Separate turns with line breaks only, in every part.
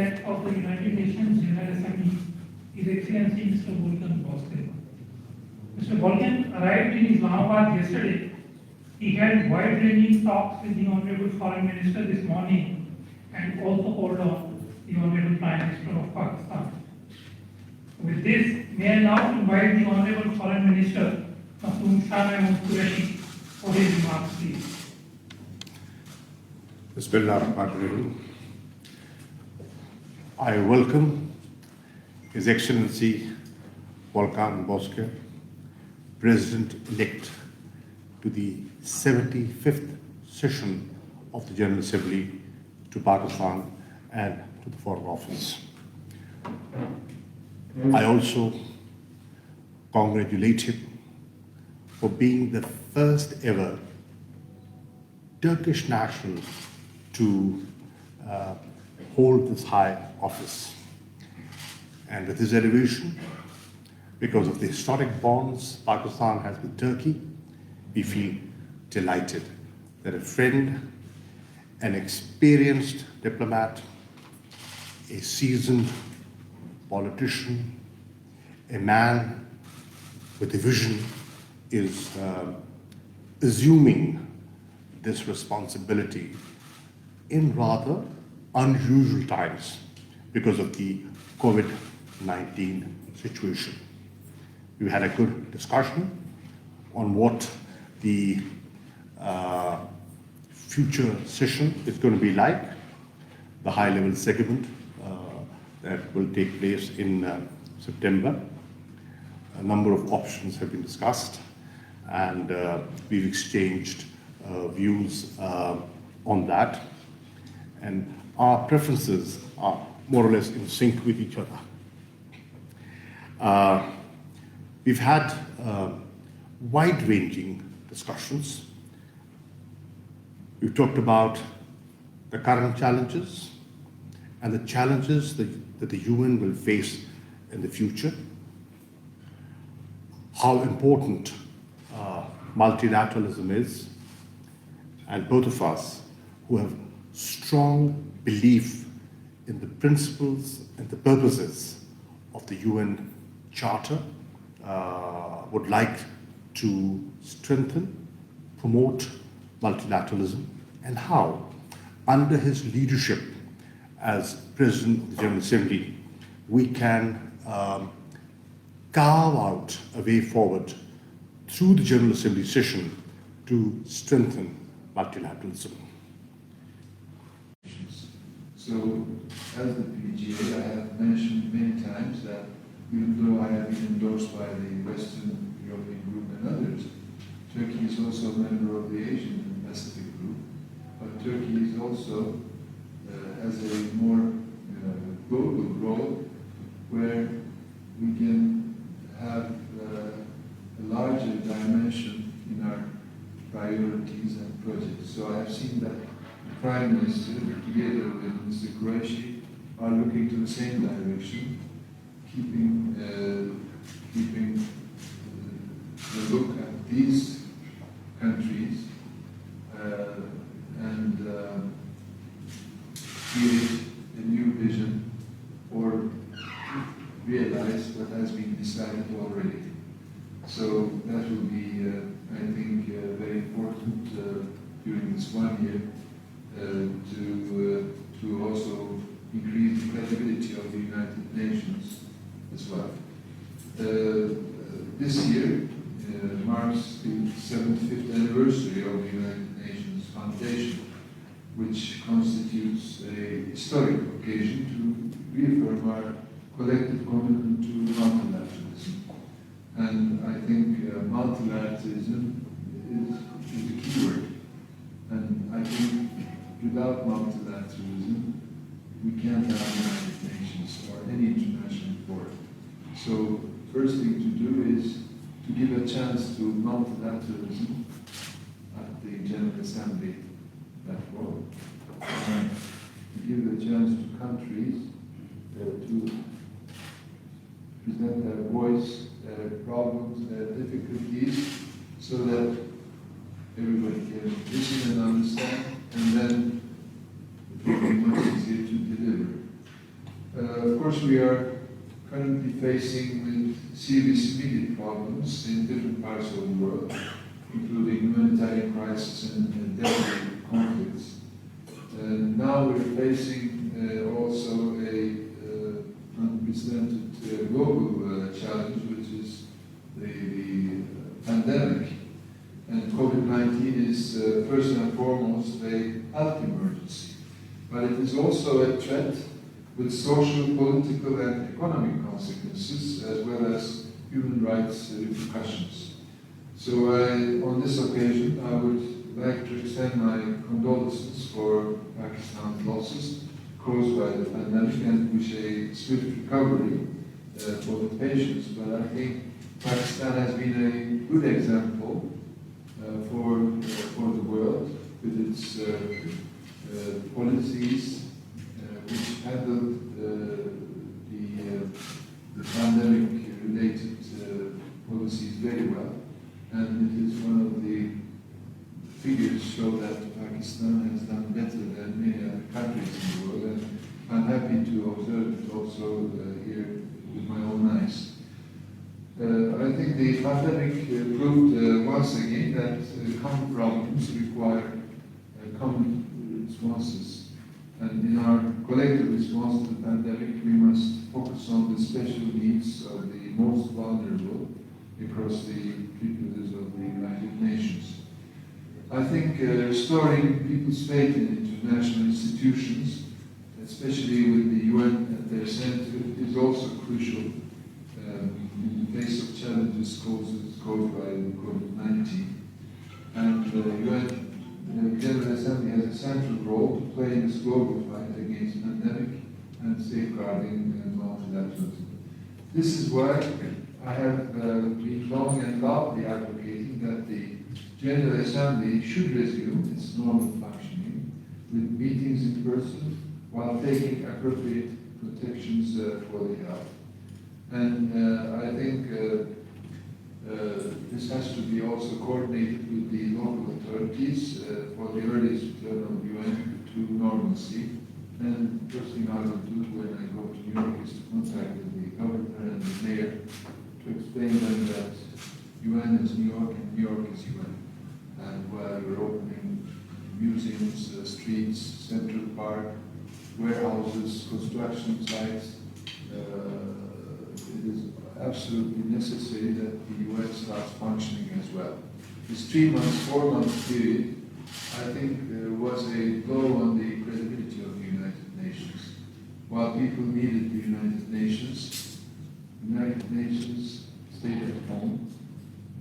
Chair of the United Nations General Assembly, His Excellency Mr. Volkan Bozkir. Mr. Volkan arrived in Islamabad yesterday. He had wide-ranging talks with the Honorable Foreign Minister this morning and also called on the Honorable Prime Minister of Pakistan. With this, may I now invite the Honorable Foreign Minister, Mahmood Shah Qureshi, for his remarks, please.
Bismillahirrahmanirrahim. I welcome His Excellency Volkan Bozkir, President-elect, to the 75th session of the General Assembly, to Pakistan and to the Foreign Office. I also congratulate him for being the first ever Turkish national to hold this high office. And with his elevation, because of the historic bonds Pakistan has with Turkey, we feel delighted that a friend, an experienced diplomat, a seasoned politician, a man with a vision is assuming this responsibility in rather unusual times because of the COVID-19 situation. We had a good discussion on what the future session is going to be like, the high-level segment that will take place in September. A number of options have been discussed, and we've exchanged views on that. And our preferences are more or less in sync with each other. We've had wide-ranging discussions. We've talked about the current challenges and the challenges that the UN will face in the future, how important multilateralism is, and both of us who have strong belief in the principles and the purposes of the UN Charter would like to strengthen, promote multilateralism, and how, under his leadership as President of the General Assembly, we can carve out a way forward through the General Assembly session to strengthen multilateralism.
So, as the PGA, I have mentioned many times that even though I have been endorsed by the Western European Group and others, Turkey is also a member of the Asian and Pacific Group, but Turkey is also has a more global role where we can have a larger dimension in our priorities and projects. So I have seen that the Prime Minister, together with Mr. Qureshi, are looking to the same direction, keeping a look at these countries and create a new vision or realize what has been decided already. So that will be, I think, very important during this 1 year to also increase the credibility of the United Nations as well. This year marks the 75th anniversary of the United Nations Foundation, which constitutes a historic occasion to reaffirm our collective commitment to multilateralism. And I think multilateralism is the key word. And I think without multilateralism, we can't have United Nations or any international forum. So first thing to do is to give a chance to multilateralism at the General Assembly platform, and to give a chance to countries to present their voice, their problems, their difficulties, so that everybody can listen and understand, and then it will be much easier to deliver. course, we are currently facing with serious immediate problems in different parts of the world, including humanitarian crisis and deadly conflicts. Now we're facing also a unprecedented global challenge, which is the pandemic. And COVID-19 is first and foremost a health emergency, but it is also a threat with social, political, and economic consequences, as well as human rights repercussions. So on this occasion, I would like to extend my condolences for Pakistan's losses caused by the pandemic and wish a swift recovery for the patients. But I think Pakistan has been a good example for the world with its policies which handled the pandemic-related policies very well. And it is one of the figures show that Pakistan has done better than many other countries in the world. And I'm happy to observe it also here with my own eyes. I think the pandemic proved once again that common problems require common responses. And in our collective response to the pandemic, we must focus on the special needs of the most vulnerable across the three pillars of the United Nations. I think restoring people's faith in international institutions, especially with the UN at their center, is also crucial in the face of challenges caused by COVID-19. And the UN General Assembly has a central role to play in this global fight against the pandemic and safeguarding multilateralism. This is why I have been long and loudly advocating that the General Assembly should resume its normal functioning with meetings in person while taking appropriate protections for the health. And I think this has to be also coordinated with the local authorities for the earliest return of the UN to normalcy. And the first thing I will do when I go to New York is to contact the governor and the mayor to explain them that UN is New York and New York is UN. And while we're opening museums, streets, Central Park, warehouses, construction sites, it is absolutely necessary that the UN starts functioning as well. This 4-month period, I think was a blow on the credibility of the United Nations. While people needed the United Nations stayed at home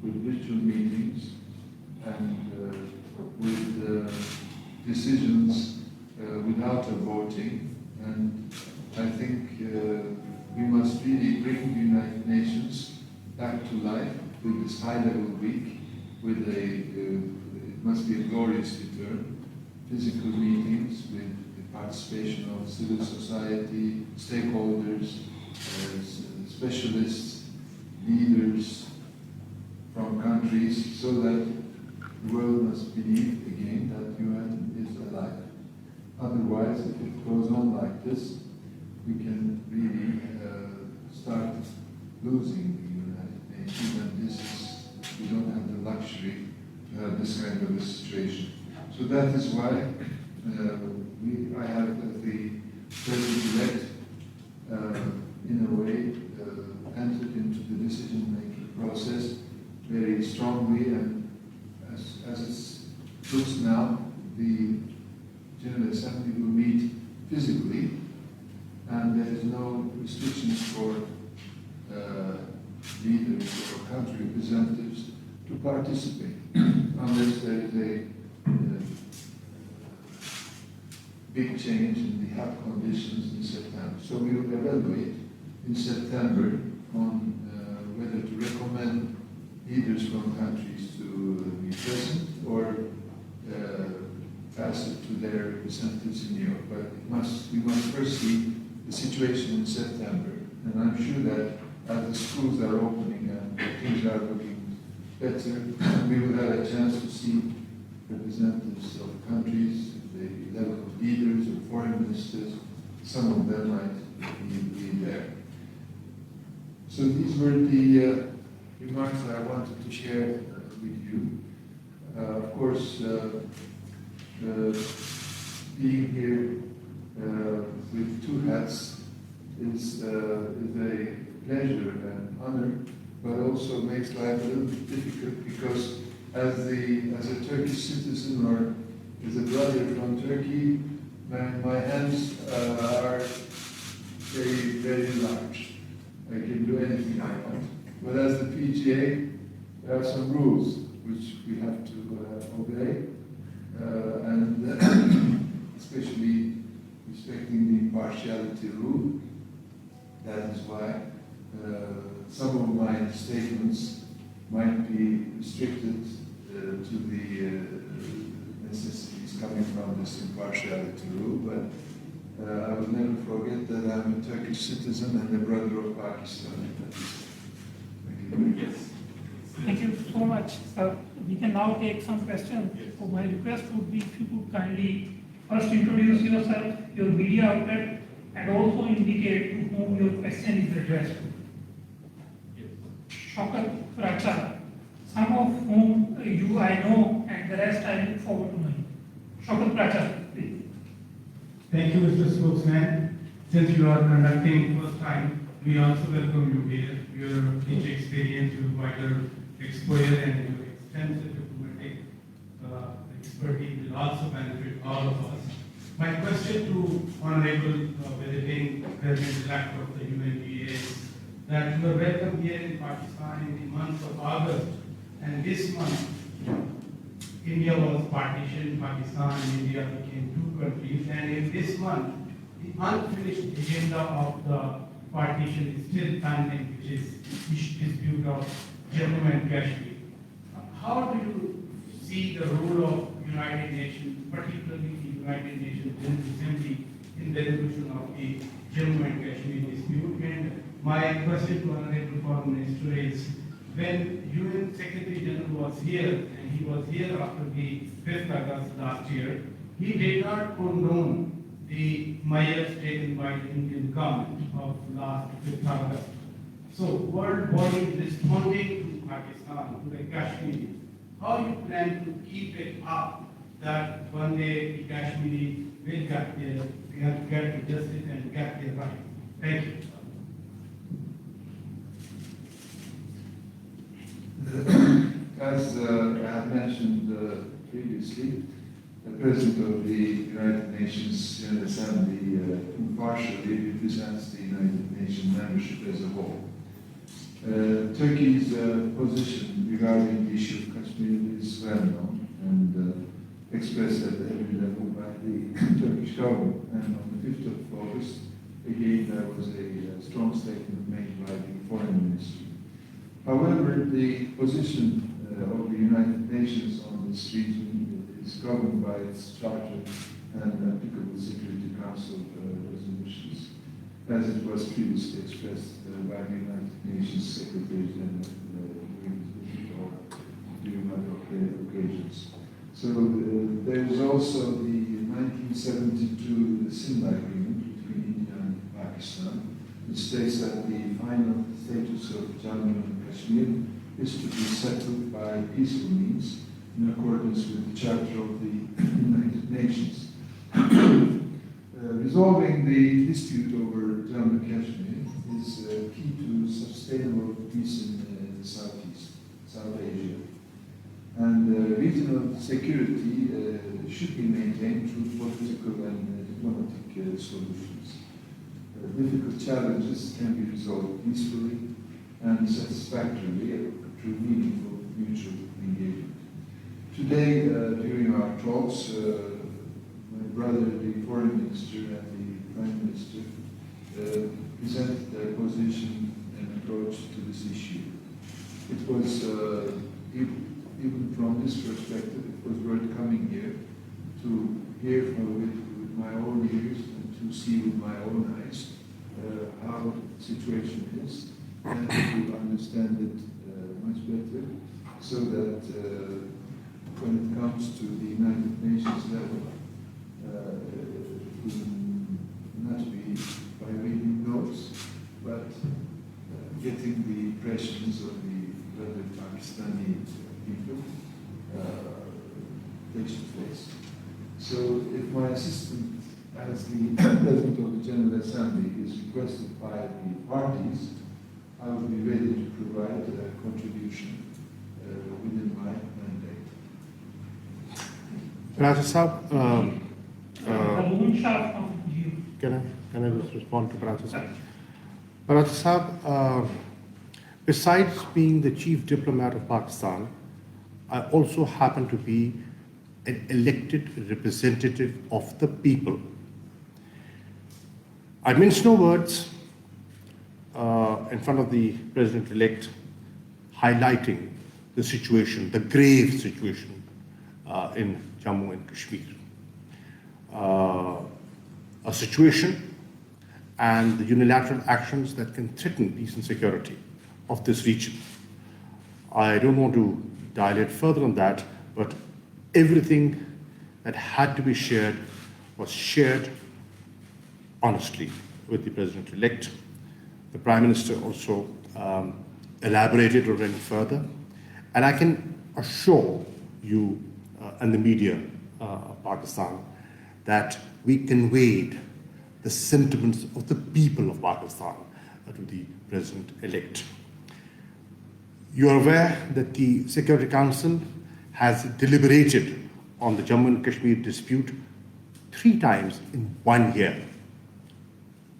with virtual meetings and with decisions without a voting. And I think we must really bring the United Nations back to life with this high-level week, with it must be a glorious return, physical meetings with the participation of civil society, stakeholders, specialists, leaders from countries, so that the world must believe again that UN is alive. Otherwise, if it goes on like this, we can really start losing the United Nations, and we don't have the luxury to have this kind of a situation. So that is why I have the President-elect, in a way, entered into the decision-making process very strongly, and as it looks now, the General Assembly will meet physically, and there is no restrictions for leaders or country representatives to participate unless there is a big change in the health conditions in September. So we will evaluate in September on whether to recommend leaders from countries to be present or pass it to their representatives in New York. But we must first see the situation in September. And I'm sure that as the schools are opening and things are looking better, we will have a chance to see representatives of countries, the level of leaders or foreign ministers, some of them might be there. So these were the remarks that I wanted to share with you. Of course, being here with two hats is a pleasure and honor, but also makes life a little bit difficult because as a Turkish citizen or as a brother from Turkey, my hands are very, very large. I can do anything I want. But as the PGA, there are some rules which we have to obey, and especially respecting the impartiality rule. That is why some of my statements might be restricted to the necessities coming from this impartiality rule, but I will never forget that I'm a Turkish citizen and a brother of Pakistan. Thank you.
Yes. Thank you so much, sir. We can now take some questions. So my request would be if you could kindly first introduce yourself, your media outlet, and also indicate to whom your question is addressed to. Shaukat Pracha, some of whom you I know, and the rest I look forward to knowing. Shaukat Pracha, please.
Thank you, Mr. Spokesman. Since you are conducting first time, we also welcome you here. Your rich experience, your wider exposure, and your extensive diplomatic expertise will also benefit all of us. My question to Honorable visiting President-elect of the UNGA is that you are welcome here in Pakistan in the month of August, and this month India was partitioned, Pakistan and India became two countries, and in this month the unfinished agenda of the partition is still pending, which is dispute of Jammu and Kashmir. How do you see the role of United Nations, particularly the United Nations General Assembly, in the resolution of the Jammu and Kashmir dispute? And my question to Honorable Foreign Minister is, when UN Secretary General was here, and he was here after the 5th August last year, he did not condone the measures taken by the Indian government of last 5th August. So, world body responding to Pakistan, to the Kashmir, how you plan to keep it up that one day the Kashmiri will get the justice and get their right? Thank you.
As I have mentioned previously, the President of the United Nations General Assembly impartially represents the United Nations membership as a whole. Turkey's position regarding the issue of Kashmir is well known and expressed at every level by the Turkish government. And on the 5th of August, again, there was a strong statement made by the Foreign Ministry. However, the position of the United Nations on this region is governed by its charter and applicable Security Council resolutions, as it was previously expressed by the United Nations Secretary General during other occasions. So there is also the 1972 Simla Agreement between India and Pakistan, which states that the final status of Jammu and Kashmir is to be settled by peaceful means in accordance with the Charter of the United Nations. Resolving the dispute over Jammu and Kashmir is key to sustainable peace in the Southeast, South Asia. And regional security should be maintained through political and diplomatic solutions. Difficult challenges can be resolved peacefully and satisfactorily through meaningful mutual engagement. Today, during our talks, my brother, the Foreign Minister, and the Prime Minister presented their position and approach to this issue. It was, even from this perspective, it was worth coming here to hear with my own ears and to see with my own eyes how the situation is, and to understand it much better, so that when it comes to the United Nations level, it will not be Pakistani people face to face. So if my assistant as the President of the General Assembly is requested by the parties, I will be ready to provide a contribution within my mandate.
Parata Sahab,
Volkan Shah from you.
can I just respond to Parata Sahab? Parata Sahab, besides being the chief diplomat of Pakistan, I also happen to be an elected representative of the people. I mince no words in front of the President-elect, highlighting the situation, the grave situation in Jammu and Kashmir. A situation and the unilateral actions that can threaten peace and security of this region. I don't want to dilate further on that, but everything that had to be shared was shared honestly with the President-elect. The Prime Minister also elaborated on it further. And I can assure you and the media of Pakistan that we conveyed the sentiments of the people of Pakistan to the President-elect. You are aware that the Security Council has deliberated on the Jammu and Kashmir dispute 3 times in 1 year,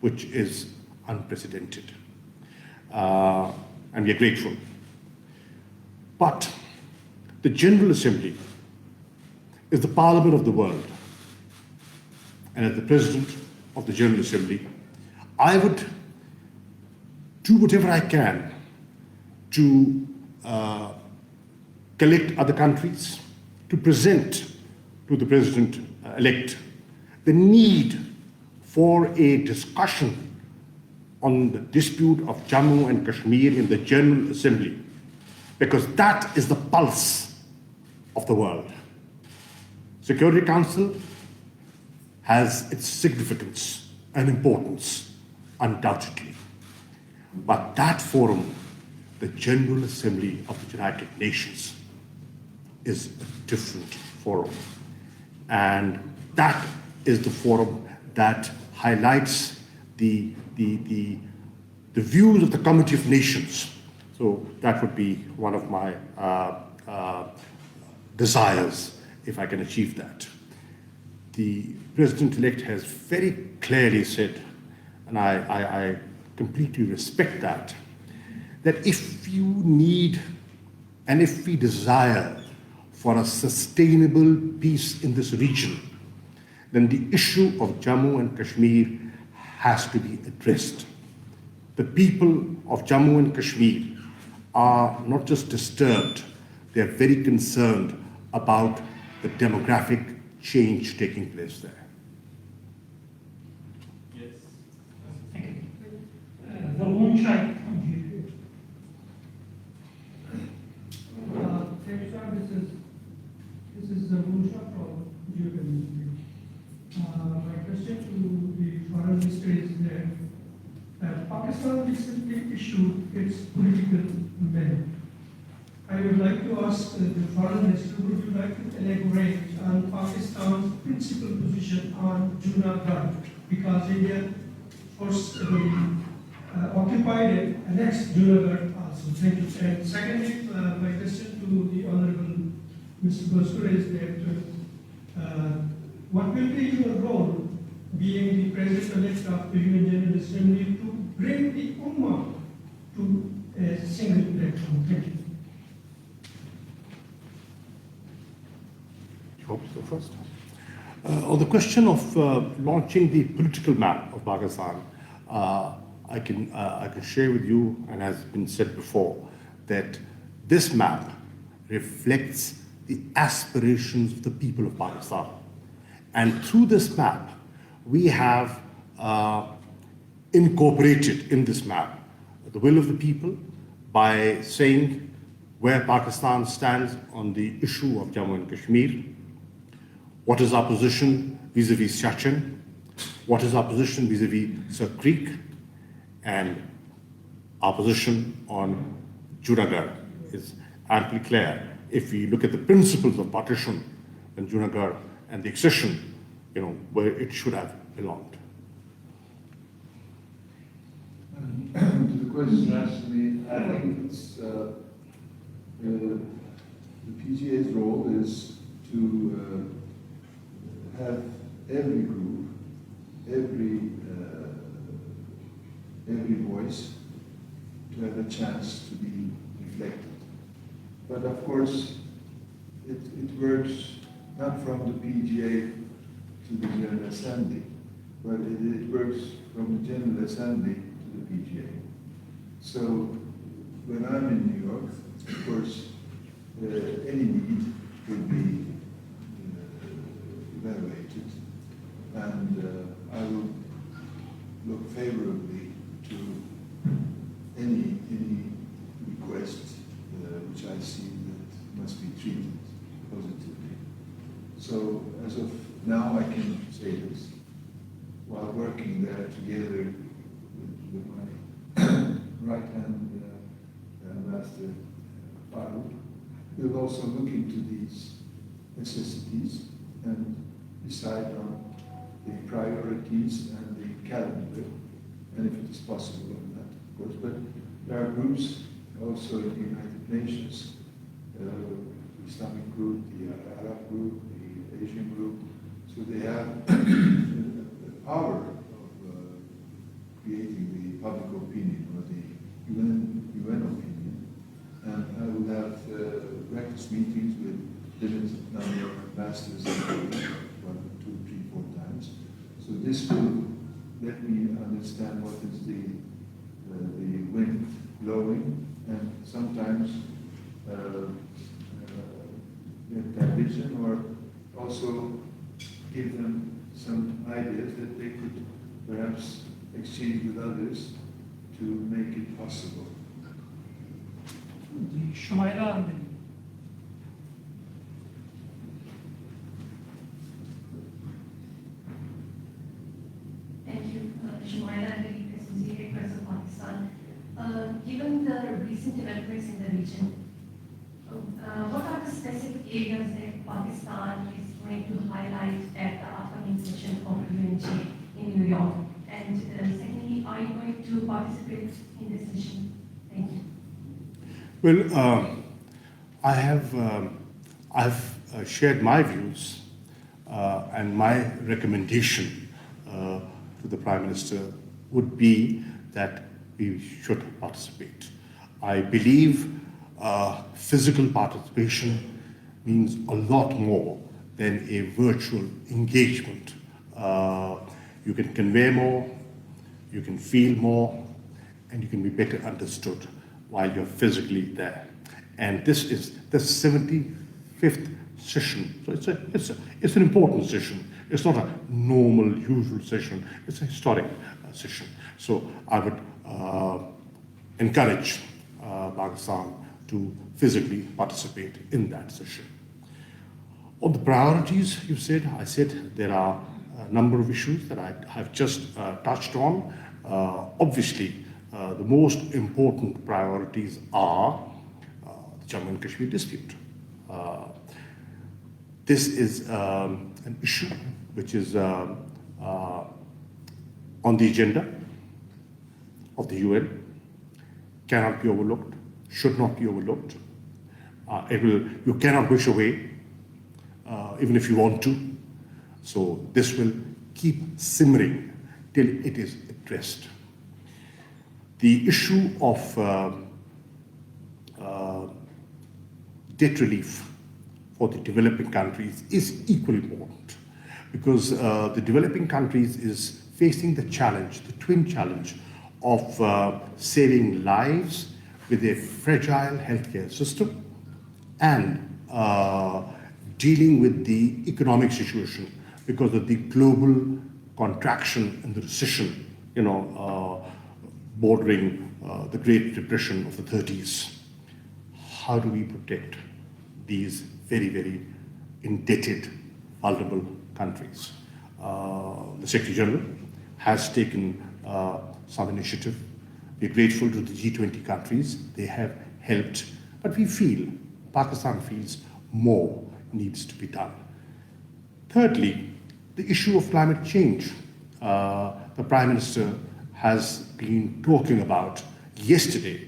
which is unprecedented. And we are grateful. But the General Assembly is the parliament of the world. And as the President of the General Assembly, I would do whatever I can to collect other countries, to present to the President-elect the need for a discussion on the dispute of Jammu and Kashmir in the General Assembly, because that is the pulse of the world. Security Council has its significance and importance, undoubtedly. But that forum, the General Assembly of the United Nations, is a different forum. And that is the forum that highlights the views of the Committee of Nations. So that would be one of my desires, if I can achieve that. The President-elect has very clearly said, and I completely respect that, that if you need and if we desire for a sustainable peace in this region, then the issue of Jammu and Kashmir has to be addressed. The people of Jammu and Kashmir are not just disturbed, they are very concerned about the demographic change taking place there.
Yes.
Thank you. Volkan Shah from you.
Thank you, sir. This is Volkan Shah from UNGA Mr. My question to the Foreign Minister is that Pakistan recently issued its political mandate. I would like to ask the Foreign Minister, would you like to elaborate on Pakistan's principal position on Junagadh? Because India forcibly occupied it, annexed Junagadh also. Thank you. And secondly, my question to the Honorable Mr. Bozkir is that what will be your role, being the President-elect of the UN General Assembly, to bring the Ummah to a single platform? Thank you.
You want to go first? On the question of launching the political map of Pakistan, I can share with you, and has been said before, that this map reflects the aspirations of the people of Pakistan. And through this map, we have incorporated in this map the will of the people by saying where Pakistan stands on the issue of Jammu and Kashmir, what is our position vis-a-vis Siachen, what is our position vis-a-vis Sir Creek, and our position on Junagadh is amply clear if we look at the principles of partition and Junagadh and the accession, where it should have belonged.
To the question asked me, I think it's the PGA's role is to have every group, every voice to have a chance to be reflected. But of course, it works not from the PGA to the General Assembly, but it works from the General Assembly to the PGA. So when I'm in New York, of course, any need will be evaluated, and I will look favorably to any request which I see that must be treated positively. So as of now, I can say this. While working there together with my right-hand ambassador, Farooq, we'll also look into these necessities and decide on the priorities and the calendar, and if it is possible on that, of course. But there are groups also in the United Nations, the Islamic group, the Arab group, the Asian group, so they have the power of creating the public opinion or the UN opinion. And I will have breakfast meetings with different number of ambassadors every week, 1, 2, 3, 4 times. So this will let me understand what is the wind blowing, and sometimes get their vision, or also give them some ideas that they could perhaps exchange with others to make it possible.
Shumaila,
Thank you, Shumaila, Associated Press of Pakistan. Given the recent developments in the region, what are the specific areas that Pakistan is going to highlight at the upcoming session of UNGA in New York? And secondly, are you going to participate in this session? Thank you.
Well, I have shared my views and my recommendation to the Prime Minister would be that we should participate. I believe physical participation means a lot more than a virtual engagement. You can convey more, you can feel more, and you can be better understood while you're physically there. And this is the 75th session. So it's an important session. It's not a normal, usual session. It's a historic session. So I would encourage Pakistan to physically participate in that session. On the priorities, I said there are a number of issues that I have just touched on. Obviously, the most important priorities are the Jammu and Kashmir dispute. This is an issue which is on the agenda of the UN, cannot be overlooked, should not be overlooked. You cannot wish away, even if you want to. So this will keep simmering till it is addressed. The issue of debt relief for the developing countries is equally important, because the developing countries is facing the challenge, the twin challenge of saving lives with a fragile healthcare system and dealing with the economic situation because of the global contraction and the recession, bordering the Great Depression of the 30s. How do we protect these very, very indebted, vulnerable countries? The Secretary General has taken some initiative. We're grateful to the G20 countries. They have helped But we feel, Pakistan feels, more needs to be done. Thirdly, the issue of climate change. The Prime Minister has been talking about yesterday,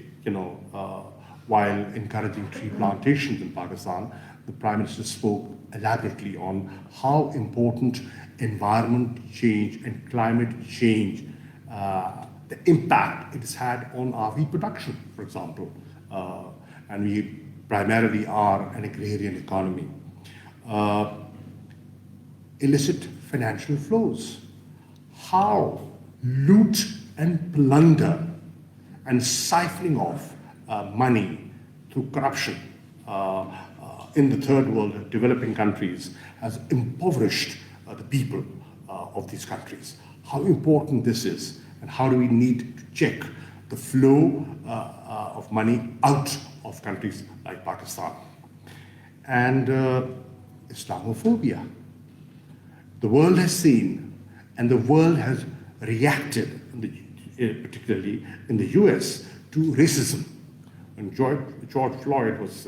while encouraging tree plantations in Pakistan, the Prime Minister spoke elaborately on how important environment change and climate change, the impact it has had on our wheat production, for example. And we primarily are an agrarian economy. Illicit financial flows. How loot and plunder and siphoning off money through corruption in the third world, developing countries, has impoverished the people of these countries. How important this is, and how do we need to check the flow of money out of countries like Pakistan. And Islamophobia. The world has seen, and the world has reacted, particularly in the US, to racism. When George Floyd was,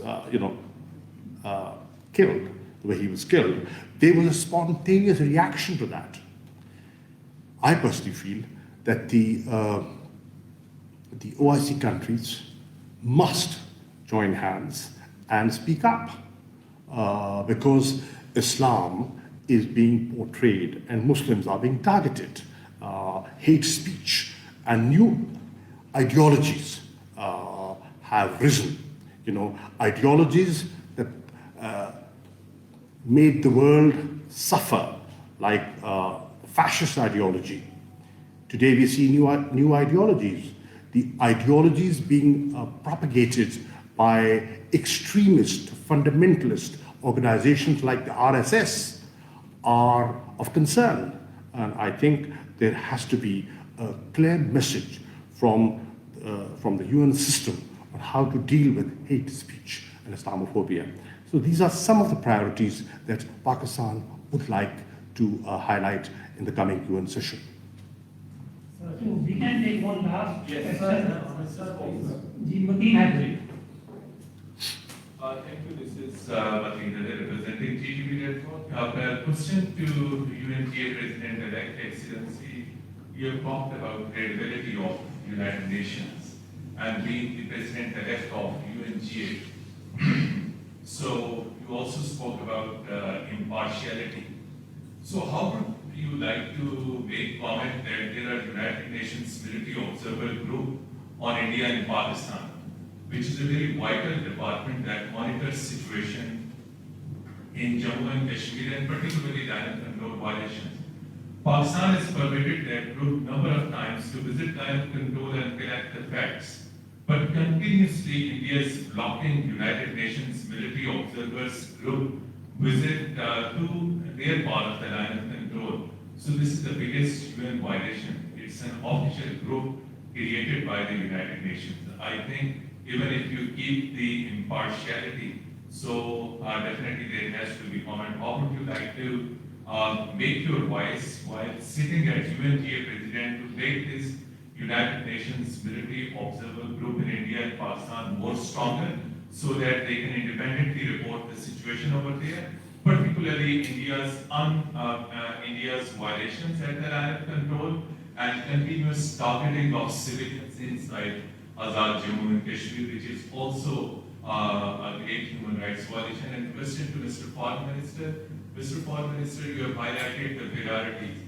killed, the way he was killed, there was a spontaneous reaction to that. I personally feel that the OIC countries must join hands and speak up, because Islam is being portrayed and Muslims are being targeted. Hate speech and new ideologies have risen. Ideologies that made the world suffer, like fascist ideology. Today we see new ideologies. The ideologies being propagated by extremist, fundamentalist organizations like the RSS are of concern. And I think there has to be a clear message from the UN system on how to deal with hate speech and Islamophobia. So these are some of the priorities that Pakistan would like to highlight in the coming UN session.
So we can take one last
Yes,
question. Mateen has it.
Thank you. This is Mateen representing TGB Network. A question to UNGA President-elect Excellency. You have talked about credibility of United Nations and being the President-elect of UNGA. So you also spoke about impartiality. So how would you like to make comment that there are United Nations Military Observer Group on India and Pakistan, which is a very vital department that monitors situation in Jammu and Kashmir and particularly land control violations. Pakistan has permitted that group number of times to visit land control and collect the facts, but continuously India is blocking United Nations Military Observers Group visit to their part of the line of control. So this is the biggest UN violation. It's an official group created by the United Nations. I think even if you keep the impartiality, so definitely there has to be comment. How would you like to make your voice while sitting at UNGA President to make this United Nations Military Observer Group in India and Pakistan more stronger so that they can independently report the situation over there, particularly India's violations at the line of control and continuous targeting of civilians inside Azad Jammu and Kashmir, which is also a great human rights violation. And question to Mr. Foreign Minister. Mr. Foreign Minister, you have highlighted the priorities.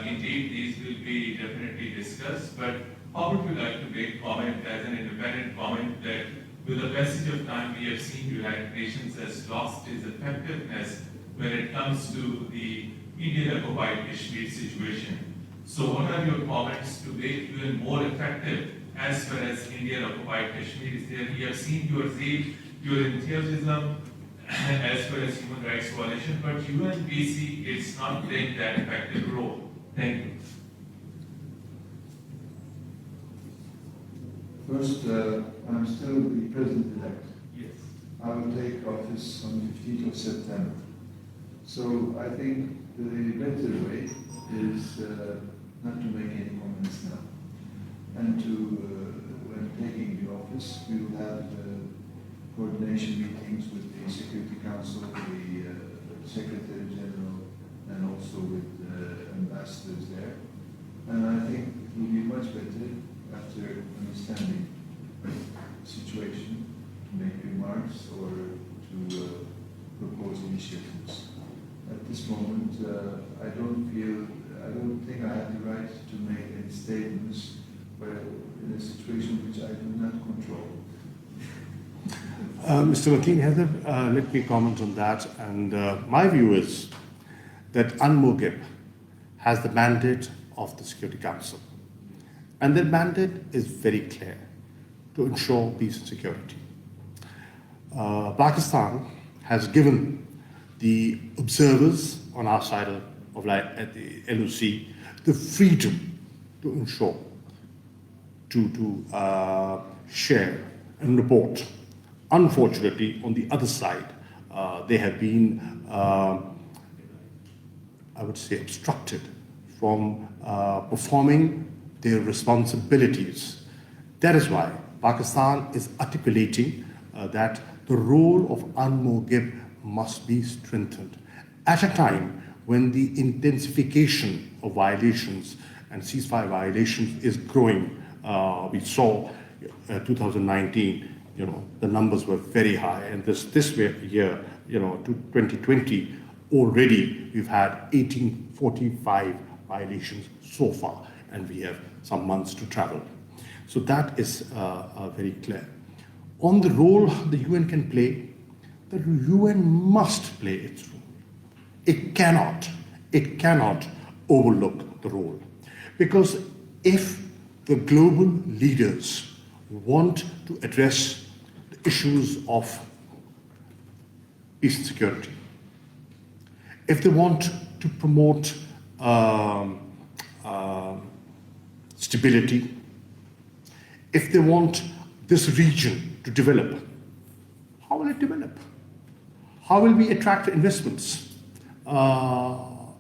Indeed, these will be definitely discussed, but how would you like to make comment as an independent comment that with the passage of time we have seen United Nations has lost its effectiveness when it comes to the Indian occupied Kashmir situation. So what are your comments to make UN more effective as far as Indian occupied Kashmir is there? We have seen your zeal, your enthusiasm as far as human rights violation, but UNPC is not playing that effective role. Thank you.
First, I'm still the president-elect.
Yes.
I will take office on the 15th of September. So I think the better way is not to make any comments now. And to, when taking the office, we will have coordination meetings with the Security Council, the Secretary General, and also with ambassadors there. And I think it will be much better after understanding the situation to make remarks or to propose initiatives. At this moment, I don't think I have the right to make any statements in a situation which I do not control.
Mr. Mateen Heather, let me comment on that. And my view is that UNGA has the mandate of the Security Council. And their mandate is very clear, to ensure peace and security. Pakistan has given the observers on our side of at the LOC the freedom to ensure, to share and report. Unfortunately, on the other side, they have been, I would say, obstructed from performing their responsibilities. That is why Pakistan is articulating that the role of UNGA must be strengthened at a time when the intensification of violations and ceasefire violations is growing. We saw 2019, the numbers were very high, and this year, to 2020, already we've had 1845 violations so far, and we have some months to travel. So that is very clear. On the role the UN can play, the UN must play its role. It cannot overlook the role. Because if the global leaders want to address the issues of peace and security, if they want to promote stability, if they want this region to develop, how will it develop? How will we attract investments? How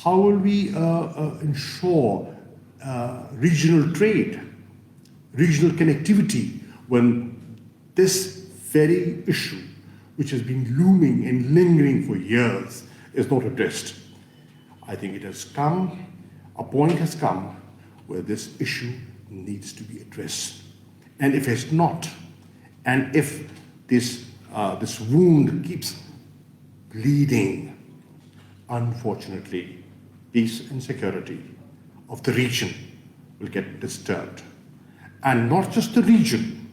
will we ensure regional trade, regional connectivity, when this very issue, which has been looming and lingering for years, is not addressed? I think it has come, a point has come where this issue needs to be addressed. And if it's not, and if this wound keeps bleeding, unfortunately, peace and security of the region will get disturbed. And not just the region,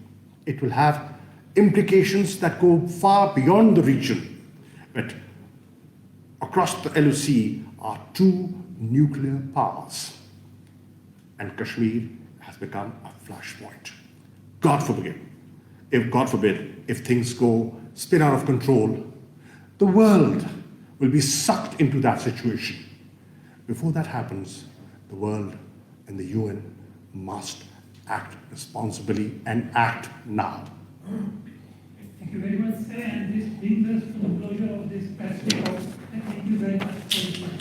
it will have implications that go far beyond the region. But across the LOC are two nuclear powers, and Kashmir has become a flashpoint. God forbid, if things spin out of control, the world will be sucked into that situation. Before that happens, the world and the UN must act responsibly and act now.
Thank you very much, sir. And this brings us to the closure of this Pacific House. And thank you very much for your time.